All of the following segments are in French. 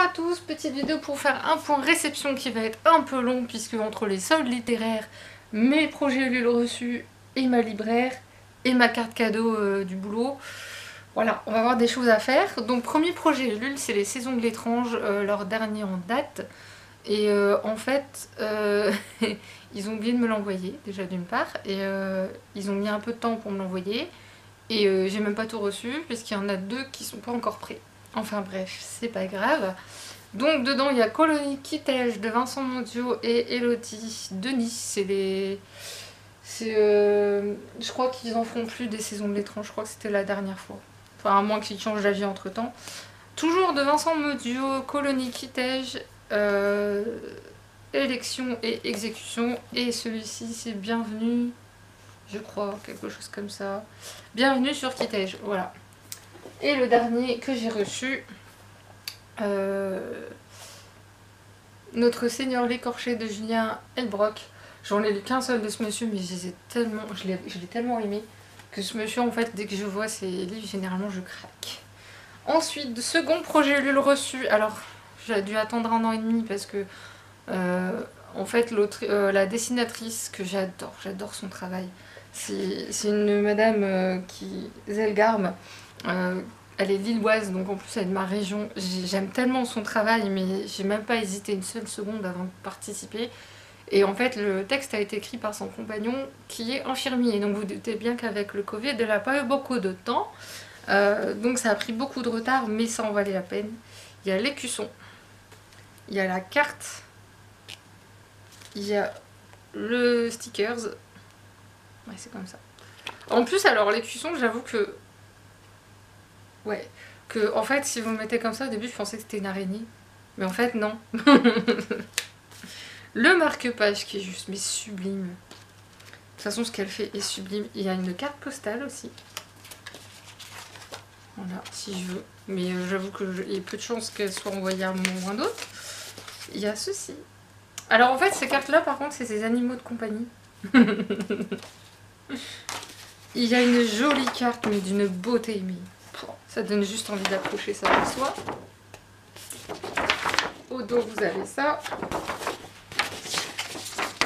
à tous, petite vidéo pour faire un point réception qui va être un peu long puisque entre les soldes littéraires, mes projets Ulule reçus et ma libraire et ma carte cadeau du boulot, voilà, on va avoir des choses à faire. Donc premier projet Ulule, c'est les Saisons de l'étrange, leur dernier en date. Et en fait, ils ont oublié de me l'envoyer, déjà d'une part, et ils ont mis un peu de temps pour me l'envoyer. Et j'ai même pas tout reçu, puisqu'il y en a 2 qui sont pas encore prêts. Enfin bref, c'est pas grave. Donc dedans, il y a Colonie Kitej de Vincent Mondiaux et Elodie de Nice. C'est les... je crois qu'ils en font plus des Saisons de l'étrange, je crois que c'était la dernière fois. Enfin, à moins qu'ils changent d'avis entre temps. Toujours de Vincent Mondiaux, Colonie Kitej, élection et exécution. Et celui-ci, c'est Bienvenue, je crois, quelque chose comme ça. Bienvenue sur Kitej, voilà. Et le dernier que j'ai reçu, Notre Seigneur l'écorché de Julien Elbrock. J'en ai lu qu'un seul de ce monsieur, mais je l'ai tellement aimé que ce monsieur, en fait, dès que je vois ses livres, généralement je craque. Ensuite, second projet Ulule reçu. Alors, j'ai dû attendre 1 an et demi parce que, en fait, la dessinatrice que j'adore son travail. C'est une madame Zelgarm. Elle est lilloise, donc en plus elle est de ma région. J'aime tellement son travail, mais j'ai même pas hésité une seule seconde avant de participer. Et en fait, le texte a été écrit par son compagnon qui est infirmier. Donc vous doutez bien qu'avec le Covid, elle n'a pas eu beaucoup de temps. Donc ça a pris beaucoup de retard, mais ça en valait la peine. Il y a l'écusson, il y a la carte, il y a le stickers. Ouais, c'est comme ça. En plus, alors l'écusson, j'avoue que... Ouais, que en fait, si vous me mettez comme ça, au début, je pensais que c'était une araignée. Mais en fait, non. Le marque-page qui est juste, mais sublime. De toute façon, ce qu'elle fait est sublime. Il y a une carte postale aussi. Voilà, si je veux. Mais j'avoue qu'il y a peu de chances qu'elle soit envoyée à un moment ou à un autre. Il y a ceci. Alors en fait, ces cartes-là, par contre, c'est ces animaux de compagnie. Il y a une jolie carte, mais d'une beauté. Mais ça donne juste envie d'accrocher ça à soi. Au dos, vous avez ça.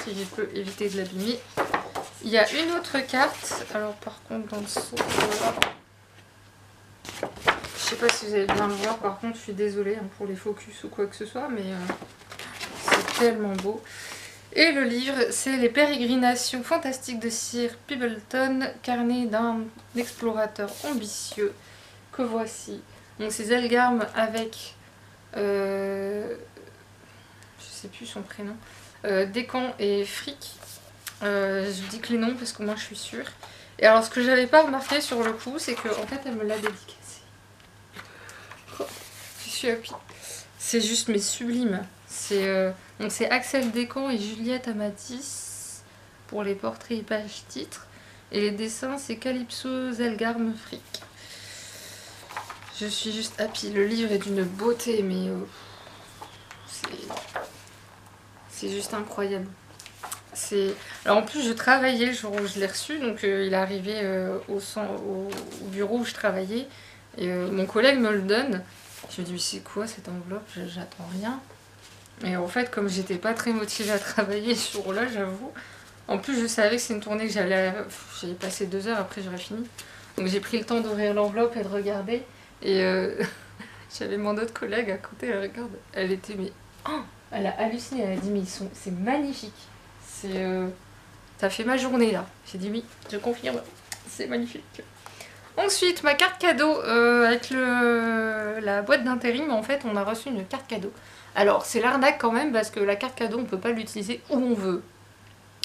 Si je peux éviter de l'abîmer. Il y a une autre carte. Alors par contre, dans le saut, voilà. Je sais pas si vous allez bien le voir. Par contre, je suis désolée pour les focus ou quoi que ce soit, mais c'est tellement beau. Et le livre, c'est Les pérégrinations fantastiques de Sir Peebles, carnet d'un explorateur ambitieux, que voici. Donc c'est Zelgarm avec, je sais plus son prénom, Décan et Frick. Je dis que les noms parce que moi je suis sûre. Et alors ce que j'avais pas remarqué sur le coup, c'est qu'en fait elle me l'a dédicacé. Oh, je suis happy. C'est juste mais sublime. Donc c'est Axel Descamps et Juliette Amatis pour les portraits et pages titres. Et les dessins, c'est Calypso Zelgarm Frick. Je suis juste happy. Le livre est d'une beauté, mais c'est juste incroyable. Alors en plus, je travaillais le jour où je l'ai reçu, donc il est arrivé au bureau où je travaillais. Et mon collègue me le donne. Je me dis, mais c'est quoi cette enveloppe? J'attends rien. Et en fait, comme j'étais pas très motivée à travailler ce jour-là, j'avoue. En plus, je savais que c'est une tournée que j'allais passer 2 heures, après j'aurais fini. Donc j'ai pris le temps d'ouvrir l'enveloppe et de regarder. Et j'avais mon autre collègue à côté, elle regarde. Elle était, mais... Oh, elle a halluciné, elle a dit, mais c'est magnifique. Ça fait ma journée là. J'ai dit oui, je confirme, c'est magnifique. Ensuite, ma carte cadeau avec la boîte d'intérim, en fait, on a reçu une carte cadeau. Alors, c'est l'arnaque quand même, parce que la carte cadeau, on ne peut pas l'utiliser où on veut.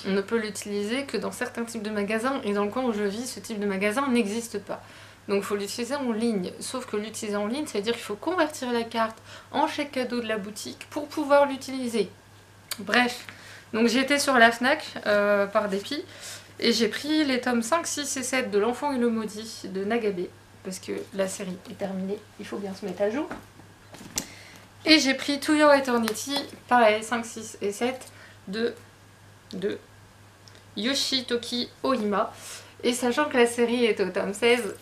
On ne peut l'utiliser que dans certains types de magasins, et dans le coin où je vis, ce type de magasin n'existe pas. Donc, il faut l'utiliser en ligne. Sauf que l'utiliser en ligne, ça veut dire qu'il faut convertir la carte en chèque cadeau de la boutique pour pouvoir l'utiliser. Bref, donc j'ai été sur la Fnac, par dépit, et j'ai pris les tomes 5, 6 et 7 de L'Enfant et le Maudit de Nagabe, parce que la série est terminée, il faut bien se mettre à jour. Et j'ai pris To Your Eternity, pareil, 5, 6 et 7 de Yoshitoki Ohima. Et sachant que la série est au tome 16,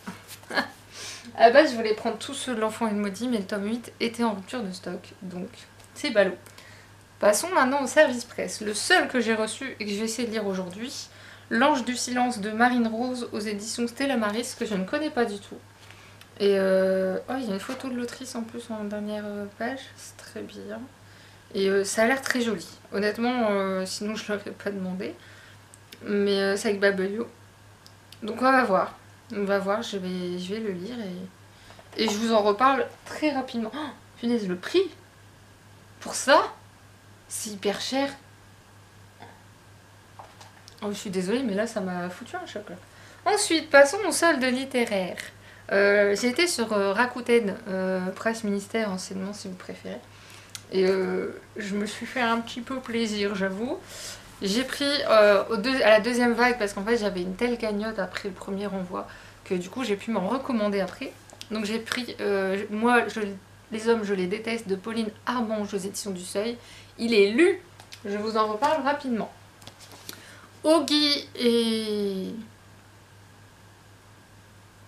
À la base, je voulais prendre tous ceux de l'enfant et le maudit, mais le tome 8 était en rupture de stock, donc c'est ballot. Passons maintenant au service presse. Le seul que j'ai reçu et que je vais essayer de lire aujourd'hui, L'Ange du silence de Marine Rose aux éditions Stella Maris, que je ne connais pas du tout. Et oh, il y a une photo de l'autrice en plus en dernière page, c'est très bien. Et ça a l'air très joli. Honnêtement, sinon je ne l'aurais pas demandé. Mais c'est avec Babelio. Donc on va voir. On va voir, je vais le lire et je vous en reparle très rapidement. Oh, punaise, le prix pour ça, c'est hyper cher. Oh, je suis désolée, mais là, ça m'a foutu un choc. Là. Ensuite, passons au solde littéraire. J'ai été sur Rakuten, Presse Ministère, anciennement, si vous préférez. Et je me suis fait un petit peu plaisir, j'avoue. J'ai pris à la deuxième vague, parce qu'en fait, j'avais une telle cagnotte après le premier renvoi, que du coup, j'ai pu m'en recommander après. Donc j'ai pris, les hommes, je les déteste, de Pauline Armange aux éditions du Seuil. Il est lu, je vous en reparle rapidement. Oggy et...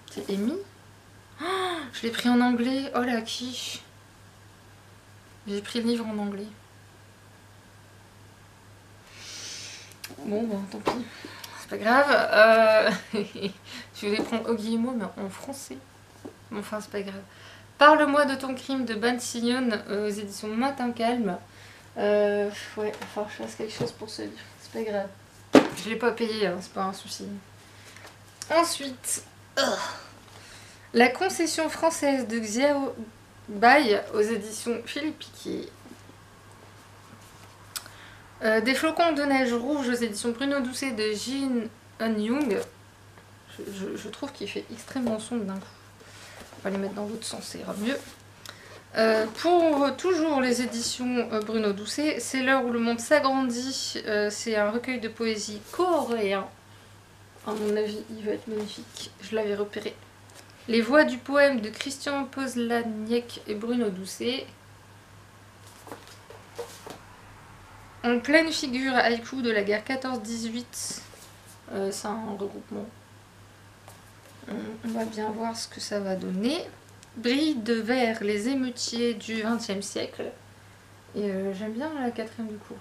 C'est Amy? Oh, je l'ai pris en anglais, oh la quiche. J'ai pris le livre en anglais. Bon, bah tant pis, c'est pas grave. Je vais prendre Oggy et moi, mais en français. Enfin, c'est pas grave. Parle-moi de ton crime de Ban Sillon aux éditions Matin Calme. Ouais, enfin, je fasse quelque chose pour ce livre, c'est pas grave. Je l'ai pas payé, hein, c'est pas un souci. Ensuite, La concession française de Xiao Bai aux éditions Philippe Piquet. Des flocons de neige rouge aux éditions Bruno Doucet de Jin Eun Young. Je trouve qu'il fait extrêmement sombre d'un coup. On va les mettre dans l'autre sens, ça ira mieux. Pour toujours les éditions Bruno Doucet, c'est l'heure où le monde s'agrandit. C'est un recueil de poésie coréen. À mon avis, il va être magnifique. Je l'avais repéré. Les voix du poème de Christian Pozlaniec et Bruno Doucet. En pleine figure haïku de la guerre 14-18. C'est un regroupement. On va bien voir ce que ça va donner. Brille de verre, les émeutiers du XXe siècle. Et j'aime bien la quatrième du coup.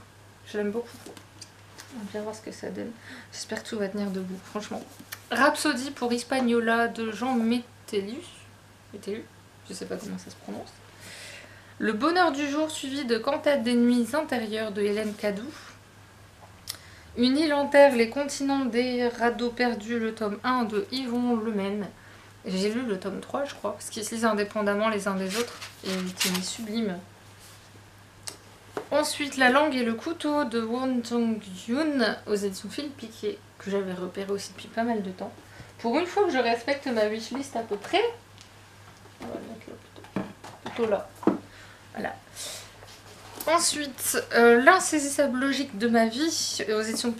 Je l'aime beaucoup. On va bien voir ce que ça donne. J'espère que tout va tenir debout, franchement. Rhapsodie pour Hispaniola de Jean Métellus. Je sais pas comment ça se prononce. Le bonheur du jour suivi de Cantate des nuits intérieures de Hélène Cadou. Une île en terre, les continents des radeaux perdus, le tome 1 de Yvon Lemaine. J'ai lu le tome 3, je crois, parce qu'ils se lisent indépendamment les uns des autres, et il est sublime. Ensuite, La langue et le couteau de Won Jong-yoon aux éditions Philippe Piquet, que j'avais repéré aussi depuis pas mal de temps. Pour une fois que je respecte ma wishlist à peu près, on va le mettre là plutôt là. Voilà. Ensuite, L'insaisissable logique de ma vie aux éditions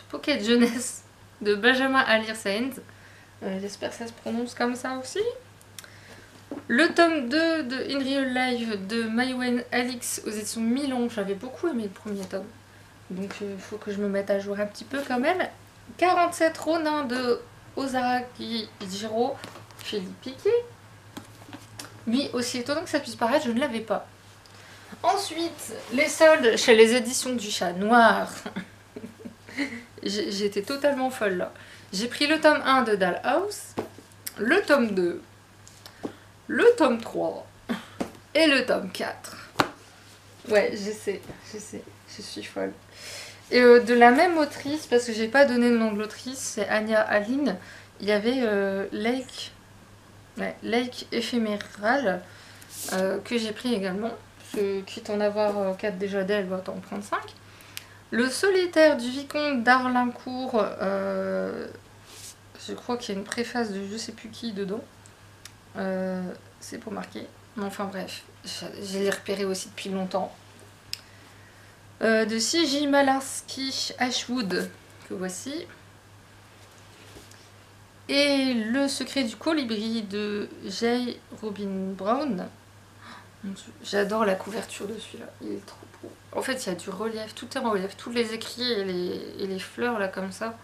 Pocket Jeunesse de Benjamin Alir Saenz. J'espère que ça se prononce comme ça aussi. Le tome 2 de In Real Life de Maïwen Alix aux éditions Milan. J'avais beaucoup aimé le premier tome. Donc il faut que je me mette à jour un petit peu quand même. 47 Ronin de Ozaraki Jiro, Philippe Piquet. Oui, aussi étonnant que ça puisse paraître, je ne l'avais pas. Ensuite, les soldes chez les éditions du Chat Noir. J'étais totalement folle là. J'ai pris le tome 1 de Dollhouse, le tome 2, le tome 3 et le tome 4. Ouais, je sais, je suis folle. Et de la même autrice, parce que j'ai pas donné le nom de l'autrice, c'est Anya Aline, il y avait Lake Éphéméral, que j'ai pris également. Quitte à en avoir 4 déjà d'elle, elle va en prendre 5. Le solitaire du vicomte d'Arlincourt, je crois qu'il y a une préface de je sais plus qui dedans. C'est pour marquer. Mais enfin bref, je l'ai repéré aussi depuis longtemps. De C.J. Malarski Ashwood, que voici. Et Le secret du colibri de J. Robin Brown. J'adore la couverture de celui-là, il est trop beau. En fait, il y a du relief, tout est en relief, tous les écrits et les fleurs là comme ça.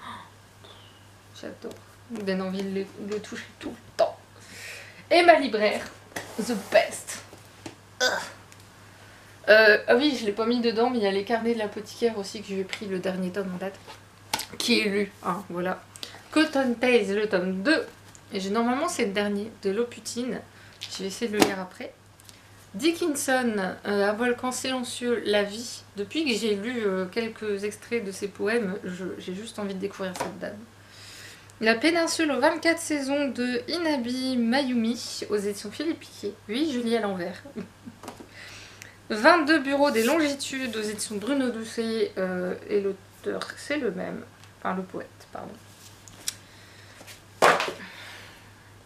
J'adore. Vous donne envie de les toucher tout le temps. Et ma libraire, the best. Ah oui, je l'ai pas mis dedans, mais il y a les carnets de l'apothicaire aussi que j'ai pris, le dernier tome en date, qui est lu, hein, voilà. Cotton Tales, le tome 2. Et normalement c'est le dernier, de Loputine. Je vais essayer de le lire après. Dickinson, Un volcan silencieux, La vie. Depuis que j'ai lu quelques extraits de ses poèmes, j'ai juste envie de découvrir cette dame. La péninsule aux 24 saisons de Inabi Mayumi, aux éditions Philippe Piquet. Oui, je lis à l'envers. 22 bureaux des longitudes, aux éditions Bruno Doucet, et l'auteur, c'est le même. Enfin, le poète, pardon.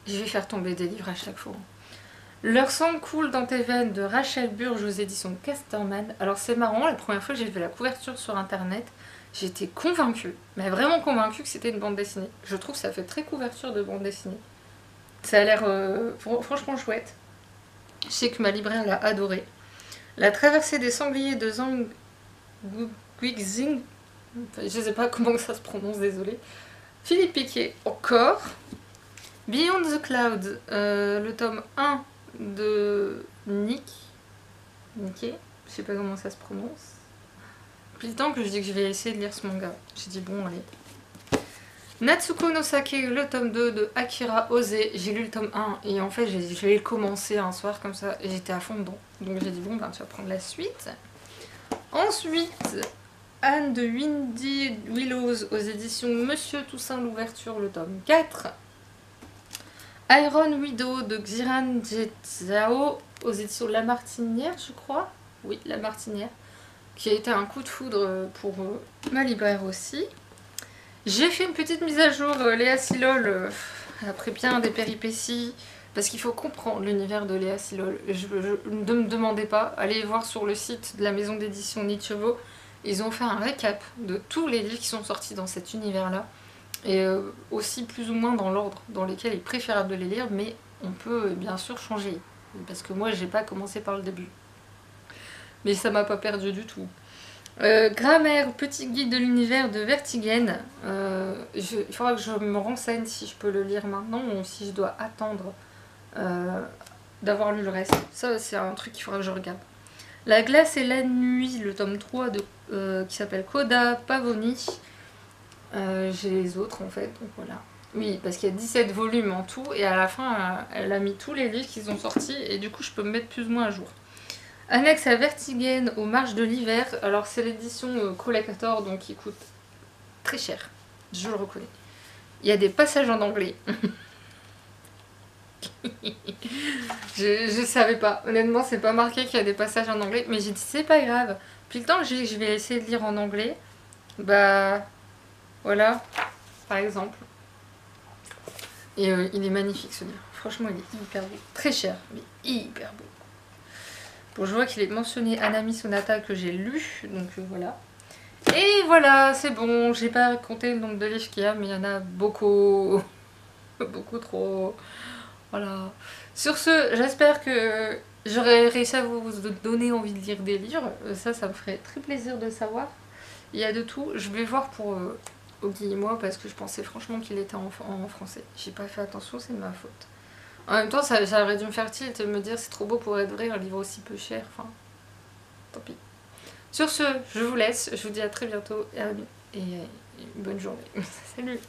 Je vais faire tomber des livres à chaque fois. Leur sang coule dans tes veines de Rachel Burge aux éditions Casterman. Alors c'est marrant, la première fois que j'ai fait la couverture sur internet, j'étais convaincue, mais vraiment convaincue que c'était une bande dessinée. Je trouve que ça fait très couverture de bande dessinée. Ça a l'air franchement chouette. Je sais que ma libraire l'a adoré. La traversée des sangliers de Zhang Guixing, enfin, je sais pas comment ça se prononce, désolé. Philippe Piquet, encore. Beyond the Clouds, le tome 1 de Niké, je sais pas comment ça se prononce. Depuis le temps que je dis que je vais essayer de lire ce manga. J'ai dit bon allez. Natsuko no Sake, le tome 2 de Akira Ose. J'ai lu le tome 1 et en fait je l'ai commencé un soir comme ça et j'étais à fond dedans. Donc j'ai dit bon ben tu vas prendre la suite. Ensuite, Anne de Windy Willows aux éditions Monsieur Toussaint l'ouverture, le tome 4. Iron Widow de Xiran Jezao aux éditions La Martinière, je crois. Oui, La Martinière. Qui a été un coup de foudre pour ma libraire aussi. J'ai fait une petite mise à jour, Léa Silol, après bien des péripéties. Parce qu'il faut comprendre l'univers de Léa Silol. Ne me demandez pas, allez voir sur le site de la maison d'édition Nichevo. Ils ont fait un récap de tous les livres qui sont sortis dans cet univers-là. Et aussi plus ou moins dans l'ordre dans lequel il est préférable de les lire, mais on peut bien sûr changer. Parce que moi j'ai pas commencé par le début. Mais ça m'a pas perdu du tout. Grammaire, petit guide de l'univers de Vertigen. Il faudra que je me renseigne si je peux le lire maintenant ou si je dois attendre d'avoir lu le reste. Ça c'est un truc qu'il faudra que je regarde. La glace et la nuit, le tome 3 qui s'appelle Coda Pavoni. J'ai les autres en fait, donc voilà. Oui, parce qu'il y a 17 volumes en tout, et à la fin, elle a mis tous les livres qu'ils ont sortis, et du coup, je peux me mettre plus ou moins à jour. Annexe à Vertigen aux marges de l'hiver. Alors, c'est l'édition collector, donc qui coûte très cher, je le reconnais. Il y a des passages en anglais. je savais pas, honnêtement, c'est pas marqué qu'il y a des passages en anglais, mais j'ai dit, c'est pas grave. Puis le temps que j'ai dit que je vais essayer de lire en anglais, bah. Voilà, par exemple. Et il est magnifique ce livre. Franchement, il est hyper beau. Très cher, mais hyper beau. Bon, je vois qu'il est mentionné Anami Sonata que j'ai lu, donc voilà. Et voilà, c'est bon. J'ai pas compté le nombre de livres qu'il y a, mais il y en a beaucoup. Beaucoup trop. Voilà. Sur ce, j'espère que j'aurai réussi à vous donner envie de lire des livres. Ça me ferait très plaisir de savoir. Il y a de tout. Je vais voir pour Oggy et moi parce que je pensais franchement qu'il était en français. J'ai pas fait attention, c'est de ma faute. En même temps, ça aurait dû me faire tilt et me dire c'est trop beau pour être vrai, un livre aussi peu cher. Enfin, tant pis. Sur ce, je vous laisse. Je vous dis à très bientôt et une bonne journée. Salut!